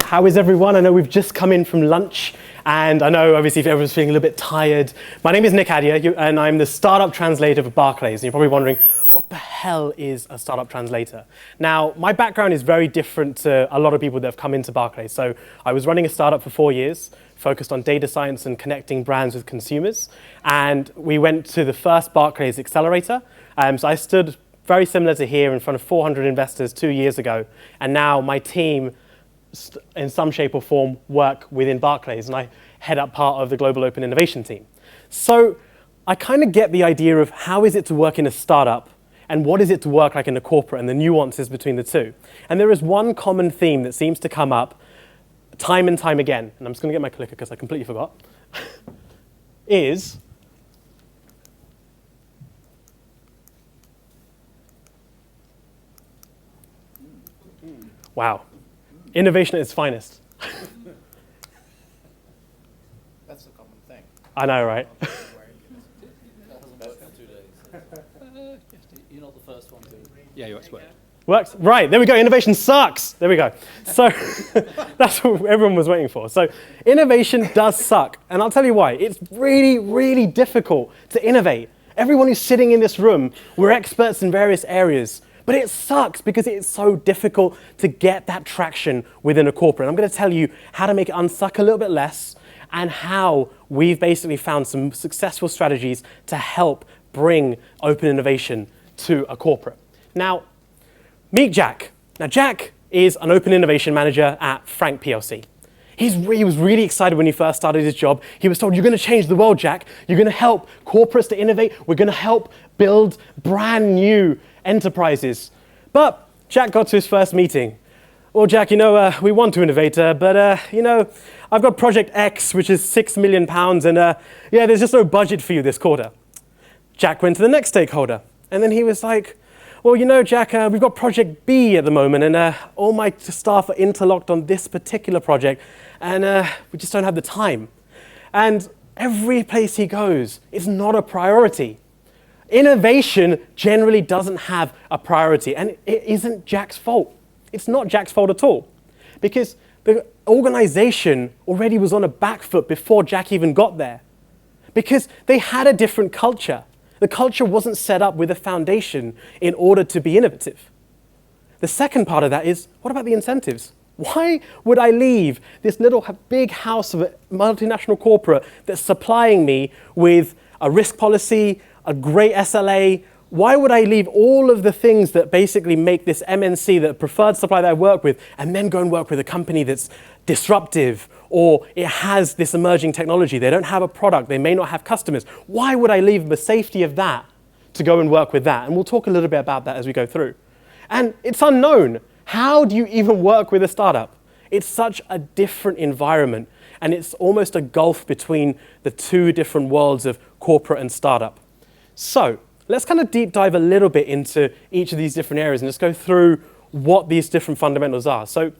How is everyone? I know we've just come in from lunch, and I know obviously if everyone's feeling a little bit tired. My name is Nik Adhia, and I'm the startup translator for Barclays. And you're probably wondering, what the hell is a startup translator? Now, my background is very different to a lot of people that have come into Barclays. So I was running a startup for 4 years, focused on data science and connecting brands with consumers. And we went to the first Barclays Accelerator. So I stood very similar to here in front of 400 investors 2 years ago. And now my team, in some shape or form, work within Barclays, and I head up part of the Global Open Innovation team. So I kind of get the idea of how is it to work in a startup and what is it to work like in a corporate and the nuances between the two. And there is one common theme that seems to come up time and time again, and I'm just going to get my clicker because I completely forgot, is wow. Innovation at its finest. That's a common thing. I know, right? That hasn't worked for 2 days. You're not the first one to. Yeah, you expert. Works. Right, there we go. Innovation sucks. There we go. So that's what everyone was waiting for. So innovation does suck. And I'll tell you why. It's really, really difficult to innovate. Everyone who's sitting in this room, we're experts in various areas. But it sucks because it's so difficult to get that traction within a corporate. I'm going to tell you how to make it unsuck a little bit less and how we've basically found some successful strategies to help bring open innovation to a corporate. Now, meet Jack. Now, Jack is an open innovation manager at Frank PLC. He was really excited when he first started his job. He was told, you're going to change the world, Jack. You're going to help corporates to innovate. We're going to help build brand new enterprises. But Jack got to his first meeting. Well, Jack, we want to innovate, but I've got Project X, which is £6 million, and there's just no budget for you this quarter. Jack went to the next stakeholder, and then he was like, well, Jack, we've got Project B at the moment, and all my staff are interlocked on this particular project, and we just don't have the time. And every place he goes, it's not a priority. Innovation generally doesn't have a priority, and it isn't Jack's fault. It's not Jack's fault at all, because the organization already was on a back foot before Jack even got there, because they had a different culture. The culture wasn't set up with a foundation in order to be innovative. The second part of that is, what about the incentives? Why would I leave this little big house of a multinational corporate that's supplying me with a risk policy, a great SLA? Why would I leave all of the things that basically make this MNC, the preferred supplier that I work with, and then go and work with a company that's disruptive, or it has this emerging technology? They don't have a product, they may not have customers. Why would I leave the safety of that to go and work with that? And we'll talk a little bit about that as we go through. And it's unknown. How do you even work with a startup? It's such a different environment, and it's almost a gulf between the two different worlds of corporate and startup. So let's kind of deep dive a little bit into each of these different areas and just go through what these different fundamentals are. So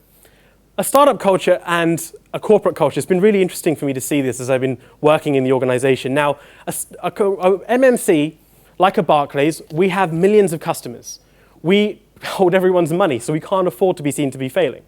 a startup culture and a corporate culture, it's been really interesting for me to see this as I've been working in the organization. Now, a MNC, like a Barclays, we have millions of customers. We hold everyone's money, so we can't afford to be seen to be failing.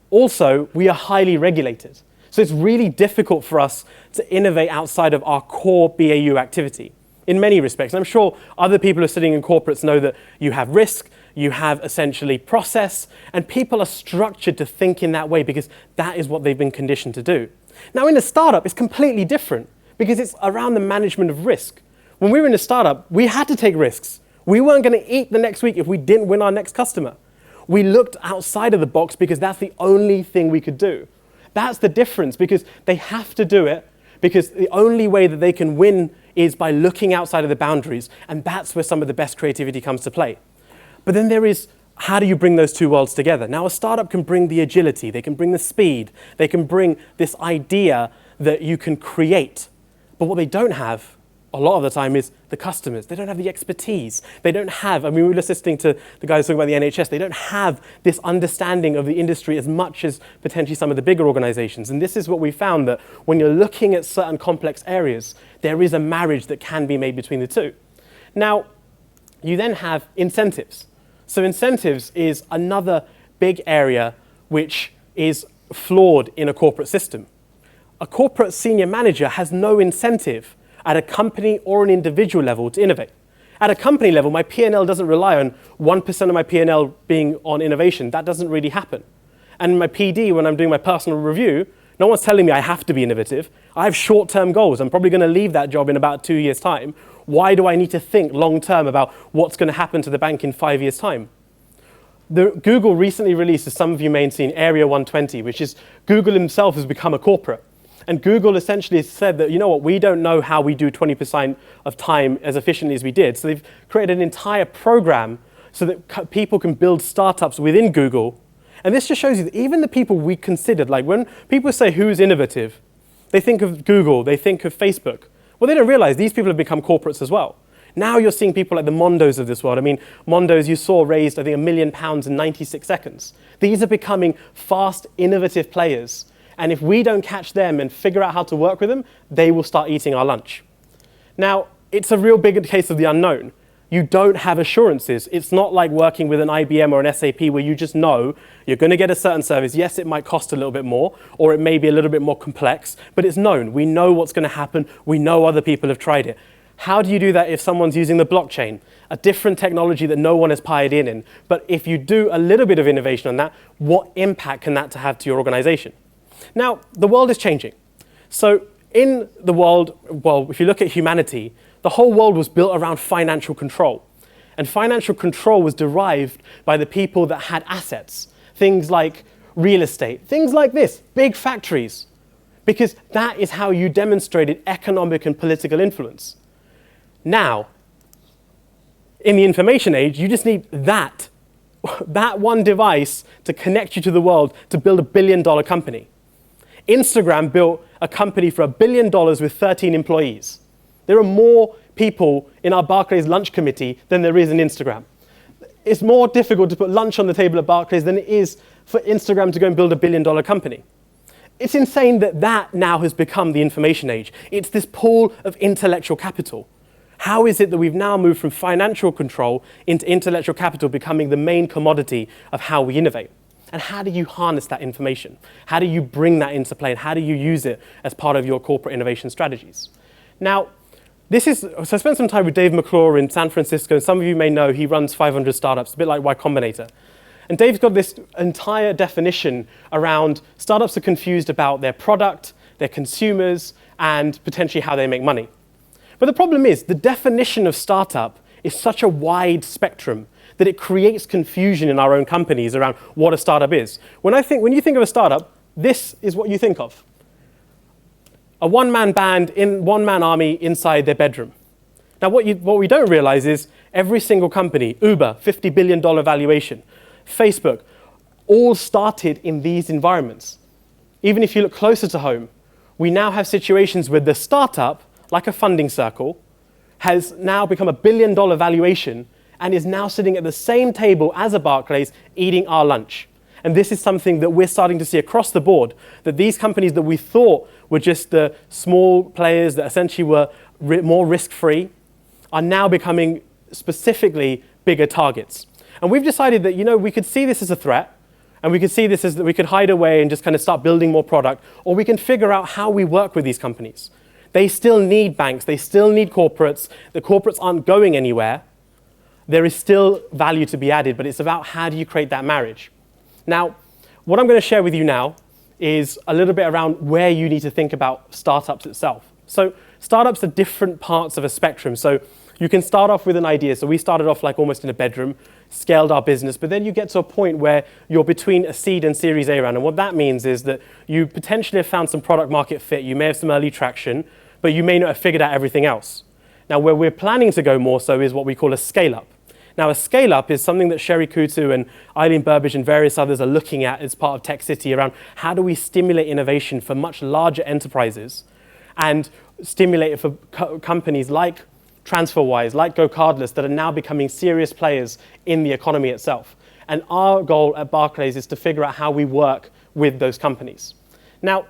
Also, we are highly regulated. So it's really difficult for us to innovate outside of our core BAU activity in many respects. And I'm sure other people who are sitting in corporates know that you have risk, you have essentially process, and people are structured to think in that way because that is what they've been conditioned to do. Now in a startup, it's completely different because it's around the management of risk. When we were in a startup, we had to take risks. We weren't going to eat the next week if we didn't win our next customer. We looked outside of the box because that's the only thing we could do. That's the difference, because they have to do it because the only way that they can win is by looking outside of the boundaries, and that's where some of the best creativity comes to play. But then there is, how do you bring those two worlds together? Now, a startup can bring the agility, they can bring the speed, they can bring this idea that you can create. But what they don't have a lot of the time is the customers. They don't have the expertise. They don't have, we were just listening to the guys talking about the NHS, they don't have this understanding of the industry as much as potentially some of the bigger organizations. And this is what we found, that when you're looking at certain complex areas, there is a marriage that can be made between the two. Now, you then have incentives. So incentives is another big area which is flawed in a corporate system. A corporate senior manager has no incentive at a company or an individual level to innovate. At a company level, my P&L doesn't rely on 1% of my P&L being on innovation. That doesn't really happen. And my PD, when I'm doing my personal review, no one's telling me I have to be innovative. I have short-term goals. I'm probably going to leave that job in about 2 years' time. Why do I need to think long-term about what's going to happen to the bank in 5 years' time? Google recently released, as some of you may have seen, Area 120, which is Google himself has become a corporate. And Google essentially has said that, you know what, we don't know how we do 20% of time as efficiently as we did. So they've created an entire program so that people can build startups within Google. And this just shows you that even the people we considered, like when people say who's innovative, they think of Google, they think of Facebook. Well, they don't realize these people have become corporates as well. Now you're seeing people like the Mondos of this world. I mean, Mondos you saw raised, I think, £1 million in 96 seconds. These are becoming fast, innovative players. And if we don't catch them and figure out how to work with them, they will start eating our lunch. Now, it's a real big case of the unknown. You don't have assurances. It's not like working with an IBM or an SAP where you just know you're going to get a certain service. Yes, it might cost a little bit more, or it may be a little bit more complex, but it's known. We know what's going to happen. We know other people have tried it. How do you do that if someone's using the blockchain, a different technology that no one has pioneered in? But if you do a little bit of innovation on that, what impact can that have to your organization? Now, the world is changing. So in the world, well, if you look at humanity, the whole world was built around financial control. And financial control was derived by the people that had assets, things like real estate, things like this, big factories, because that is how you demonstrated economic and political influence. Now, in the information age, you just need that one device to connect you to the world to build a $1 billion company. Instagram built a company for $1 billion with 13 employees. There are more people in our Barclays lunch committee than there is in Instagram. It's more difficult to put lunch on the table at Barclays than it is for Instagram to go and build a $1 billion company. It's insane that that now has become the information age. It's this pool of intellectual capital. How is it that we've now moved from financial control into intellectual capital becoming the main commodity of how we innovate? And how do you harness that information? How do you bring that into play? And how do you use it as part of your corporate innovation strategies? Now, so I spent some time with Dave McClure in San Francisco. And some of you may know he runs 500 startups, a bit like Y Combinator. And Dave's got this entire definition around startups are confused about their product, their consumers, and potentially how they make money. But the problem is the definition of startup is such a wide spectrum that it creates confusion in our own companies around what a startup is. When you think of a startup, this is what you think of. A one-man band, one-man army inside their bedroom. Now, what we don't realize is every single company, Uber, $50 billion valuation, Facebook, all started in these environments. Even if you look closer to home, we now have situations where the startup, like a funding circle, has now become a $1 billion valuation and is now sitting at the same table as a Barclays eating our lunch. And this is something that we're starting to see across the board, that these companies that we thought were just the small players that essentially were more risk-free are now becoming specifically bigger targets. And we've decided that, we could see this as a threat, and we could see this as that we could hide away and just kind of start building more product, or we can figure out how we work with these companies. They still need banks, they still need corporates. The corporates aren't going anywhere. There is still value to be added, but it's about how do you create that marriage. Now, what I'm going to share with you now is a little bit around where you need to think about startups itself. So startups are different parts of a spectrum. So you can start off with an idea. So we started off like almost in a bedroom, scaled our business, but then you get to a point where you're between a seed and Series A round. And what that means is that you potentially have found some product market fit. You may have some early traction, but you may not have figured out everything else. Now, where we're planning to go more so is what we call a scale-up. Now, a scale-up is something that Sherry Kutu and Eileen Burbidge and various others are looking at as part of Tech City around how do we stimulate innovation for much larger enterprises and stimulate it for companies like TransferWise, like GoCardless, that are now becoming serious players in the economy itself. And our goal at Barclays is to figure out how we work with those companies. Now,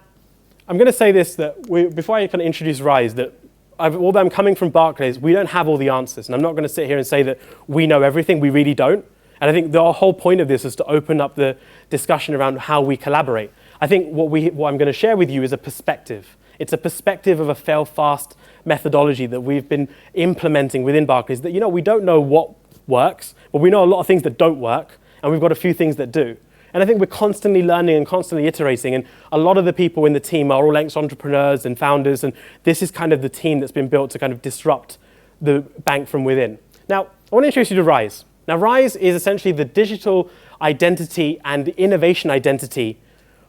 I'm going to say this, before I kind of introduce Rise, that although I'm coming from Barclays, we don't have all the answers. And I'm not going to sit here and say that we know everything. We really don't. And I think the whole point of this is to open up the discussion around how we collaborate. I think what I'm going to share with you is a perspective. It's a perspective of a fail-fast methodology that we've been implementing within Barclays that, we don't know what works, but we know a lot of things that don't work, and we've got a few things that do. And I think we're constantly learning and constantly iterating, and a lot of the people in the team are all ex-entrepreneurs and founders, and this is kind of the team that's been built to kind of disrupt the bank from within. Now, I want to introduce you to Rise. Now, Rise is essentially the digital identity and innovation identity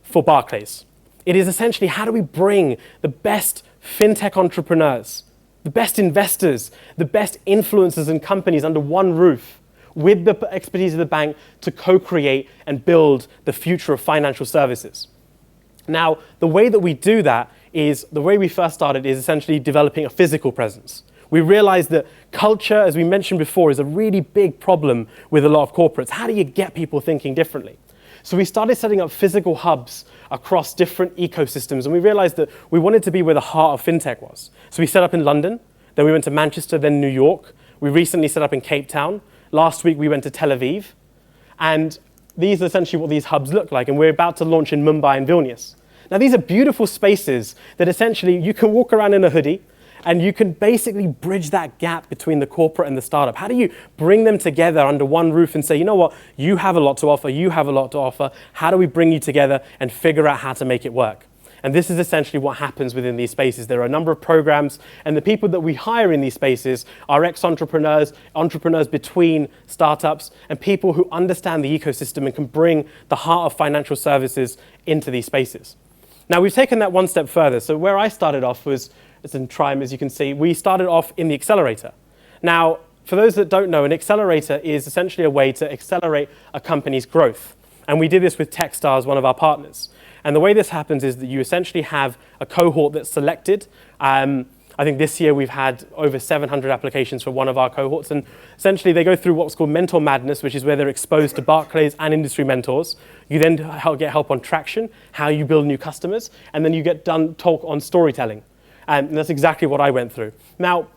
for Barclays. It is essentially how do we bring the best fintech entrepreneurs, the best investors, the best influencers and companies under one roof with the expertise of the bank to co-create and build the future of financial services. Now, the way that we do that is, the way we first started is essentially developing a physical presence. We realized that culture, as we mentioned before, is a really big problem with a lot of corporates. How do you get people thinking differently? So we started setting up physical hubs across different ecosystems, and we realized that we wanted to be where the heart of fintech was. So we set up in London, then we went to Manchester, then New York. We recently set up in Cape Town. Last week we went to Tel Aviv. And these are essentially what these hubs look like, and we're about to launch in Mumbai and Vilnius. Now these are beautiful spaces that essentially you can walk around in a hoodie, and you can basically bridge that gap between the corporate and the startup. How do you bring them together under one roof and say, you know what, you have a lot to offer, you have a lot to offer. How do we bring you together and figure out how to make it work? And this is essentially what happens within these spaces. There are a number of programs, and the people that we hire in these spaces are ex-entrepreneurs, entrepreneurs between startups, and people who understand the ecosystem and can bring the heart of financial services into these spaces. Now, we've taken that one step further. So where I started off was, it's in Trime, as you can see, we started off in the accelerator. Now, for those that don't know, an accelerator is essentially a way to accelerate a company's growth. And we did this with Techstars, one of our partners. And the way this happens is that you essentially have a cohort that's selected. I think this year we've had over 700 applications for one of our cohorts. And essentially they go through what's called Mentor Madness, which is where they're exposed to Barclays and industry mentors. You then get help on traction, how you build new customers, and then you get done talk on storytelling. And that's exactly what I went through. Now,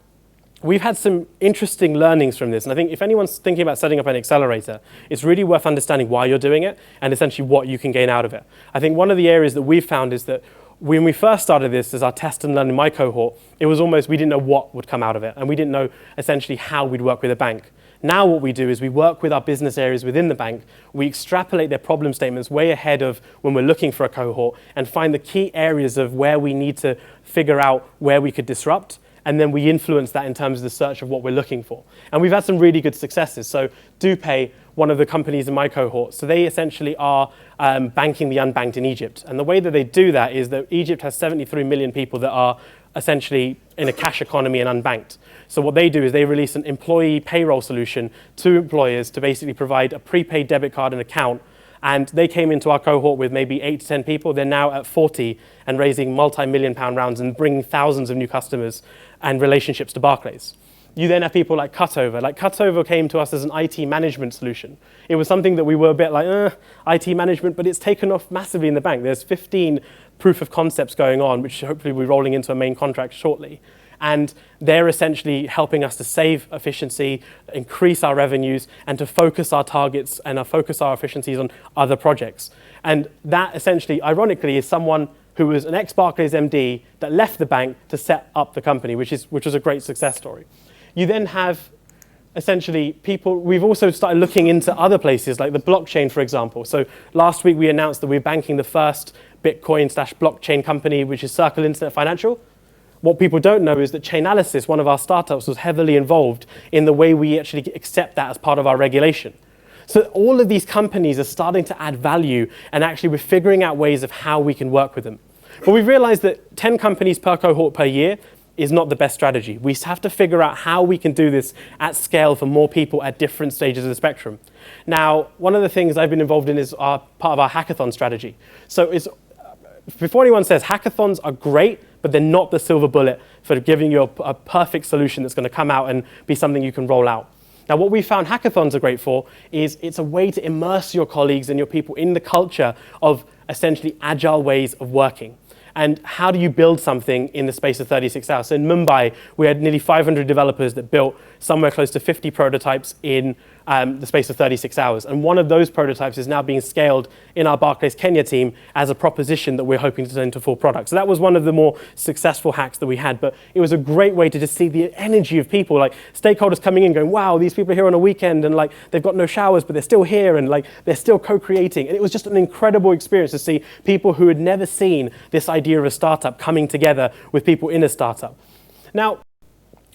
we've had some interesting learnings from this. And I think if anyone's thinking about setting up an accelerator, it's really worth understanding why you're doing it and essentially what you can gain out of it. I think one of the areas that we've found is that when we first started this as our test and learn in my cohort, it was almost, we didn't know what would come out of it. And we didn't know essentially how we'd work with a bank. Now what we do is we work with our business areas within the bank. We extrapolate their problem statements way ahead of when we're looking for a cohort and find the key areas of where we need to figure out where we could disrupt. And then we influence that in terms of the search of what we're looking for. And we've had some really good successes. So DoPay, one of the companies in my cohort, so they essentially are banking the unbanked in Egypt. And the way that they do that is that Egypt has 73 million people that are essentially in a cash economy and unbanked. So what they do is they release an employee payroll solution to employers to basically provide a prepaid debit card and account. And they came into our cohort with maybe 8 to 10 people. They're now at 40 and raising multi-million-pound rounds and bringing thousands of new customers and relationships to Barclays. You then have people like Cutover. Like Cutover came to us as an IT management solution. It was something that we were a bit like, IT management, but it's taken off massively in the bank. There's 15 proof of concepts going on, which hopefully we're rolling into a main contract shortly. And they're essentially helping us to save efficiency, increase our revenues, and to focus our targets and focus our efficiencies on other projects. And that essentially, ironically, is someone who was an ex-Barclays MD that left the bank to set up the company, which was a great success story. You then have essentially people, we've also started looking into other places like the blockchain, for example. So last week we announced that we're banking the first Bitcoin/blockchain company, which is Circle Internet Financial. What people don't know is that Chainalysis, one of our startups, was heavily involved in the way we actually accept that as part of our regulation. So all of these companies are starting to add value, and actually we're figuring out ways of how we can work with them. But we've realized that 10 companies per cohort per year is not the best strategy. We have to figure out how we can do this at scale for more people at different stages of the spectrum. Now, one of the things I've been involved in is part of our hackathon strategy. So before anyone says, hackathons are great, but they're not the silver bullet for giving you a perfect solution that's going to come out and be something you can roll out. Now, what we found hackathons are great for is it's a way to immerse your colleagues and your people in the culture of essentially agile ways of working. And how do you build something in the space of 36 hours? So in Mumbai, we had nearly 500 developers that built somewhere close to 50 prototypes in the space of 36 hours. And one of those prototypes is now being scaled in our Barclays Kenya team as a proposition that we're hoping to turn into full product. So that was one of the more successful hacks that we had. But it was a great way to just see the energy of people, like stakeholders coming in going, wow, these people are here on a weekend and like they've got no showers, but they're still here and like they're still co-creating. And it was just an incredible experience to see people who had never seen this idea of a startup coming together with people in a startup. Now,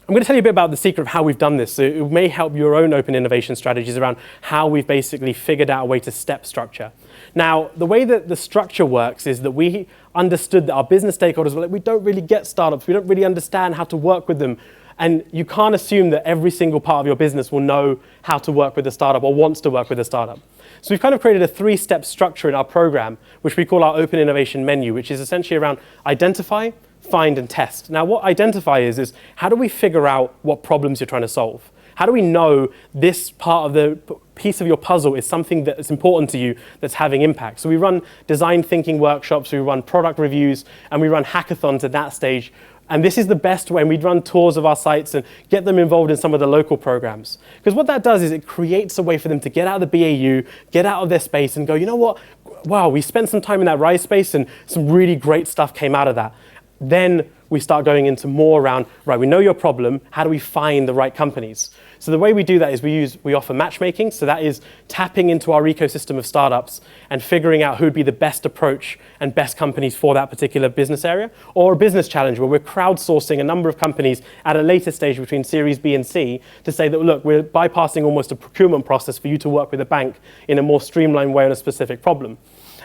I'm going to tell you a bit about the secret of how we've done this. So it may help your own open innovation strategies around how we've basically figured out a way to step structure. Now, the way that the structure works is that we understood that our business stakeholders were like, we don't really get startups. We don't really understand how to work with them. And you can't assume that every single part of your business will know how to work with a startup or wants to work with a startup. So we've kind of created a 3-step structure in our program, which we call our open innovation menu, which is essentially around identify, find, and test. Now, what identify is how do we figure out what problems you're trying to solve? How do we know this part of the piece of your puzzle is something that is important to you that's having impact? So we run design thinking workshops, we run product reviews, and we run hackathons at that stage. And this is the best way. And we'd run tours of our sites and get them involved in some of the local programs. Because what that does is it creates a way for them to get out of the BAU, get out of their space and go, you know what? Wow, we spent some time in that Rise space and some really great stuff came out of that. Then we start going into more around, right, we know your problem, how do we find the right companies? So the way we do that is we offer matchmaking, so that is tapping into our ecosystem of startups and figuring out who would be the best approach and best companies for that particular business area, or a business challenge where we're crowdsourcing a number of companies at a later stage between Series B and C to say that, look, we're bypassing almost a procurement process for you to work with a bank in a more streamlined way on a specific problem.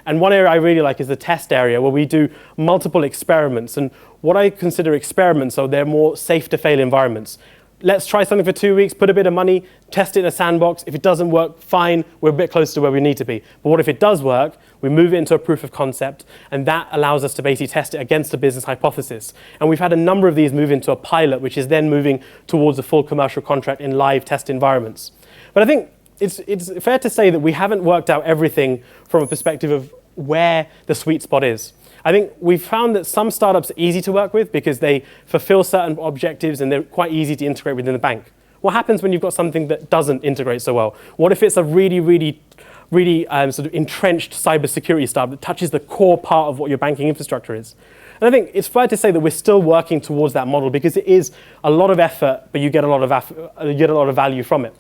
And one area I really like is the test area where we do multiple experiments. And what I consider experiments, so they're more safe to fail environments. Let's try something for 2 weeks, put a bit of money, test it in a sandbox. If it doesn't work, fine, we're a bit closer to where we need to be. But what if it does work? We move it into a proof of concept, and that allows us to basically test it against a business hypothesis. And we've had a number of these move into a pilot, which is then moving towards a full commercial contract in live test environments. But I think it's fair to say that we haven't worked out everything from a perspective of where the sweet spot is. I think we've found that some startups are easy to work with because they fulfill certain objectives and they're quite easy to integrate within the bank. What happens when you've got something that doesn't integrate so well? What if it's a really sort of entrenched cybersecurity startup that touches the core part of what your banking infrastructure is? And I think it's fair to say that we're still working towards that model because it is a lot of effort, but you get a lot of value from it.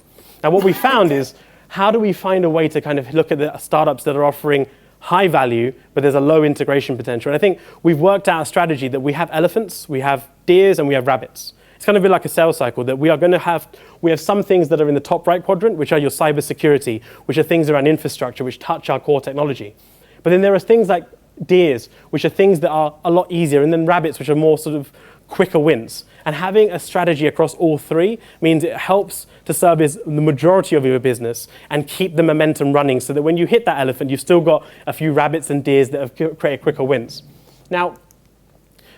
Now, what we found is, how do we find a way to kind of look at the startups that are offering high value, but there's a low integration potential? And I think we've worked out a strategy that we have elephants, we have deers, and we have rabbits. It's kind of a bit like a sales cycle that we have some things that are in the top right quadrant, which are your cybersecurity, which are things around infrastructure, which touch our core technology. But then there are things like deers, which are things that are a lot easier, and then rabbits, which are more sort of quicker wins. And having a strategy across all three means it helps to service the majority of your business and keep the momentum running so that when you hit that elephant, you've still got a few rabbits and deers that have created quicker wins. Now,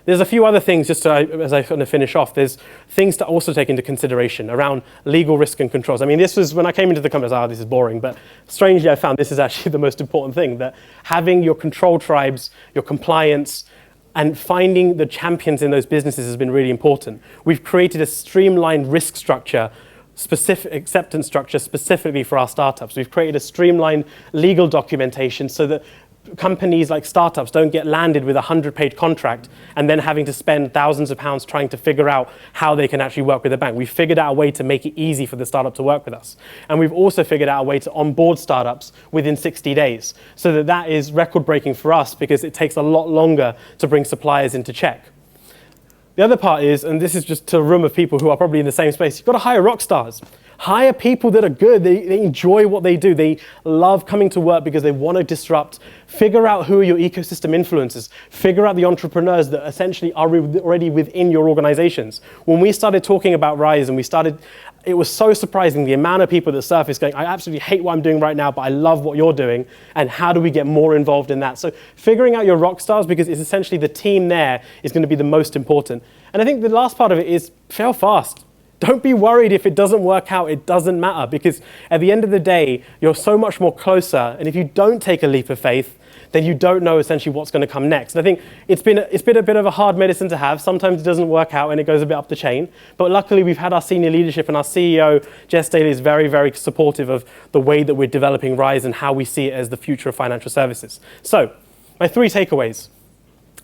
there's a few other things, just as I kind of finish off, there's things to also take into consideration around legal risk and controls. I mean, this was, when I came into the company, I was, this is boring, but strangely I found this is actually the most important thing, that having your control tribes, your compliance, and finding the champions in those businesses has been really important. We've created a streamlined risk structure, specific acceptance structure specifically for our startups. We've created a streamlined legal documentation so that companies like startups don't get landed with a 100-page contract and then having to spend thousands of pounds trying to figure out how they can actually work with a bank. We've figured out a way to make it easy for the startup to work with us. And we've also figured out a way to onboard startups within 60 days so that is record-breaking for us because it takes a lot longer to bring suppliers into check. The other part is, and this is just to a room of people who are probably in the same space, you've got to hire rock stars. Hire people that are good. They enjoy what they do. They love coming to work because they want to disrupt. Figure out who are your ecosystem influencers. Figure out the entrepreneurs that essentially are already within your organizations. When we started talking about Rise and it was so surprising the amount of people that surfaced going, I absolutely hate what I'm doing right now, but I love what you're doing, and how do we get more involved in that? So figuring out your rock stars, because it's essentially the team there is going to be the most important. And I think the last part of it is fail fast. Don't be worried if it doesn't work out. It doesn't matter, because at the end of the day, you're so much more closer. And if you don't take a leap of faith, then you don't know essentially what's going to come next. And I think it's been a bit of a hard medicine to have. Sometimes it doesn't work out and it goes a bit up the chain. But luckily, we've had our senior leadership, and our CEO, Jess Daly, is very, very supportive of the way that we're developing Rise and how we see it as the future of financial services. So my 3 takeaways.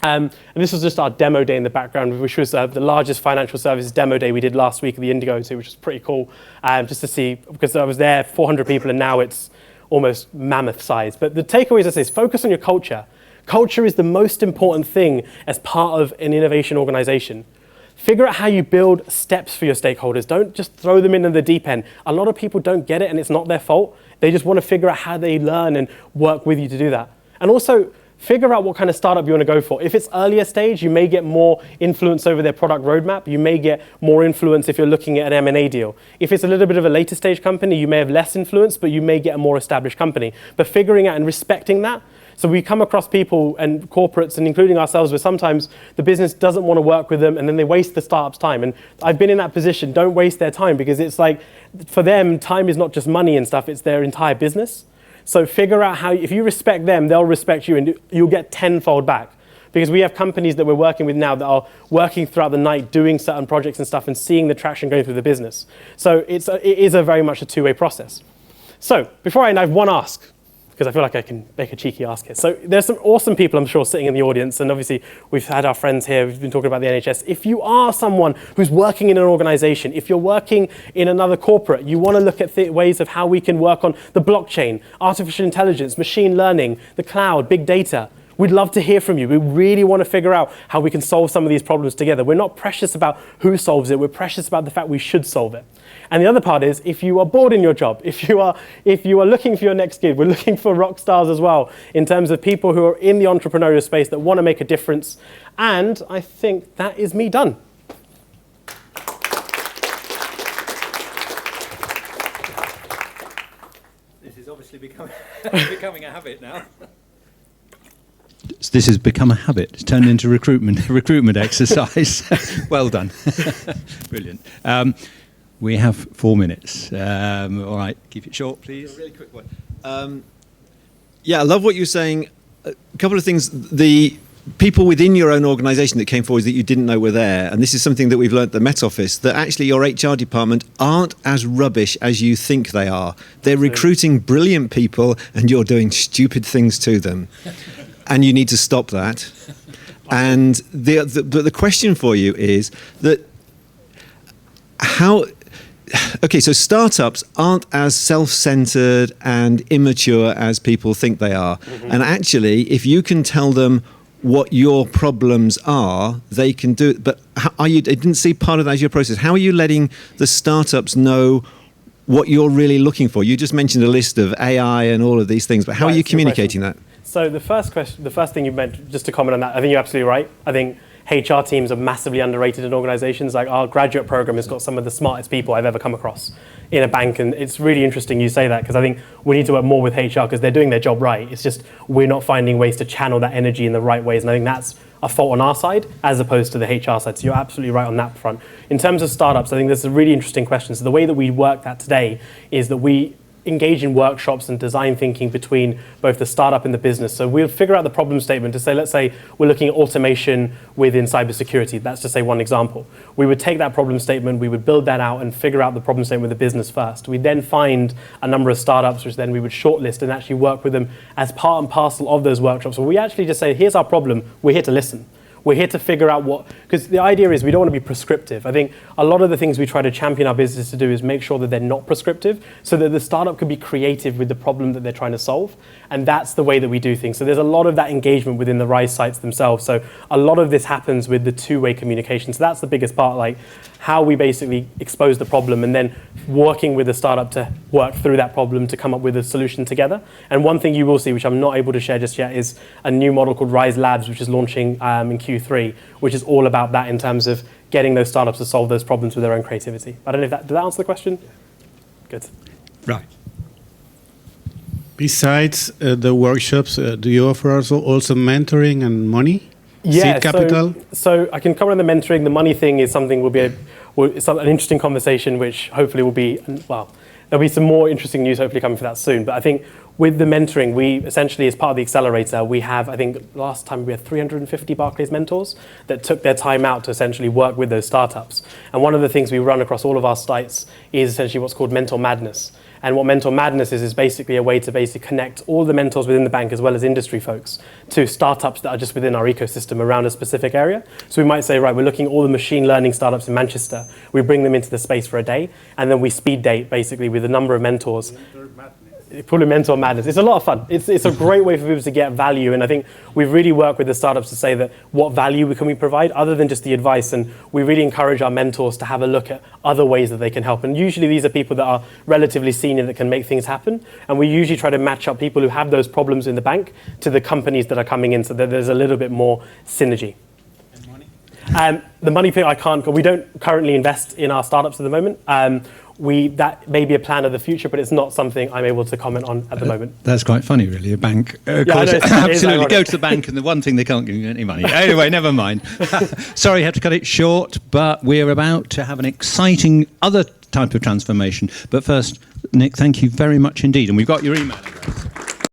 And this was just our demo day in the background, which was the largest financial services demo day we did last week at the Indigo, which was pretty cool, just to see, because I was there, 400 people, and now it's almost mammoth size. But the takeaways are this: focus on your culture. Culture is the most important thing as part of an innovation organization. Figure out how you build steps for your stakeholders. Don't just throw them into the deep end. A lot of people don't get it, and it's not their fault. They just want to figure out how they learn and work with you to do that. And also, figure out what kind of startup you want to go for. If it's earlier stage, you may get more influence over their product roadmap. You may get more influence if you're looking at an M&A deal. If it's a little bit of a later stage company, you may have less influence, but you may get a more established company. But figuring out and respecting that. So we come across people and corporates, and including ourselves, where sometimes the business doesn't want to work with them, and then they waste the startup's time. And I've been in that position. Don't waste their time, because it's like, for them, time is not just money and stuff, it's their entire business. So figure out how, if you respect them, they'll respect you, and you'll get tenfold back. Because we have companies that we're working with now that are working throughout the night, doing certain projects and stuff, and seeing the traction going through the business. So it is very much a two-way process. So before I end, I have one ask, because I feel like I can make a cheeky ask here. So there's some awesome people, I'm sure, sitting in the audience, and obviously we've had our friends here, we've been talking about the NHS. If you are someone who's working in an organization, if you're working in another corporate, you want to look at ways of how we can work on the blockchain, artificial intelligence, machine learning, the cloud, big data, we'd love to hear from you. We really want to figure out how we can solve some of these problems together. We're not precious about who solves it, we're precious about the fact we should solve it. And the other part is, if you are bored in your job, if you are looking for your next gig, we're looking for rock stars as well, in terms of people who are in the entrepreneurial space that want to make a difference. And I think that is me done. This is obviously becoming a habit now. This has become a habit. It's turned into recruitment exercise. Well done. Brilliant. We have 4 minutes. All right, keep it short, please. A really quick one. I love what you're saying. A couple of things. The people within your own organisation that came forward that you didn't know were there, and this is something that we've learnt at the Met Office, that actually your HR department aren't as rubbish as you think they are. They're recruiting brilliant people, and you're doing stupid things to them. And you need to stop that. And the question for you is that so startups aren't as self-centered and immature as people think they are. Mm-hmm. And actually, if you can tell them what your problems are, they can do it. But I didn't see part of that as your process. How are you letting the startups know what you're really looking for? You just mentioned a list of AI and all of these things, but how are you communicating that? So the first thing you meant, just to comment on that, I think you're absolutely right. I think HR teams are massively underrated in organizations. Like, our graduate program has got some of the smartest people I've ever come across in a bank. And it's really interesting you say that, because I think we need to work more with HR, because they're doing their job right. It's just we're not finding ways to channel that energy in the right ways. And I think that's a fault on our side as opposed to the HR side. So you're absolutely right on that front. In terms of startups, I think this is a really interesting question. So the way that we work that today is that we engage in workshops and design thinking between both the startup and the business. So we'll figure out the problem statement to say, let's say we're looking at automation within cybersecurity. That's to say one example. We would take that problem statement, we would build that out and figure out the problem statement with the business first. We then find a number of startups, which then we would shortlist and actually work with them as part and parcel of those workshops. So we actually just say, here's our problem, we're here to listen. We're here to figure out because the idea is we don't want to be prescriptive. I think a lot of the things we try to champion our business to do is make sure that they're not prescriptive, so that the startup could be creative with the problem that they're trying to solve. And that's the way that we do things. So there's a lot of that engagement within the Rise sites themselves. So a lot of this happens with the two-way communication. So that's the biggest part, like how we basically expose the problem and then working with the startup to work through that problem to come up with a solution together. And one thing you will see, which I'm not able to share just yet, is a new model called Rise Labs, which is launching in Q3, which is all about that in terms of getting those startups to solve those problems with their own creativity. I don't know if did that answer the question? Yeah. Good. Right. Besides the workshops, do you offer also mentoring and money? Yeah, seed capital? So I can cover on the mentoring. The money thing is something it's an interesting conversation, which hopefully will be, well, there'll be some more interesting news hopefully coming for that soon. But I think with the mentoring, we essentially, as part of the accelerator, we have, I think last time we had 350 Barclays mentors that took their time out to essentially work with those startups. And one of the things we run across all of our sites is essentially what's called Mentor Madness. And what Mentor Madness is basically a way to basically connect all the mentors within the bank as well as industry folks to startups that are just within our ecosystem around a specific area. So we might say, right, we're looking at all the machine learning startups in Manchester. We bring them into the space for a day, and then we speed date basically with a number of mentors. Probably Mentor Madness. It's a lot of fun. It's a great way for people to get value, and I think we've really worked with the startups to say that what value can we provide other than just the advice, and we really encourage our mentors to have a look at other ways that they can help. And usually these are people that are relatively senior that can make things happen, and we usually try to match up people who have those problems in the bank to the companies that are coming in so that there's a little bit more synergy. The money thing I can't, we don't currently invest in our startups at the moment. That may be a plan of the future, but it's not something I'm able to comment on at the moment. That's quite funny, really. A bank, it absolutely go to the bank, and the one thing they can't give you any money. Anyway, never mind. Sorry, I have to cut it short, but we're about to have an exciting other type of transformation. But first, Nik, thank you very much indeed, and we've got your email address.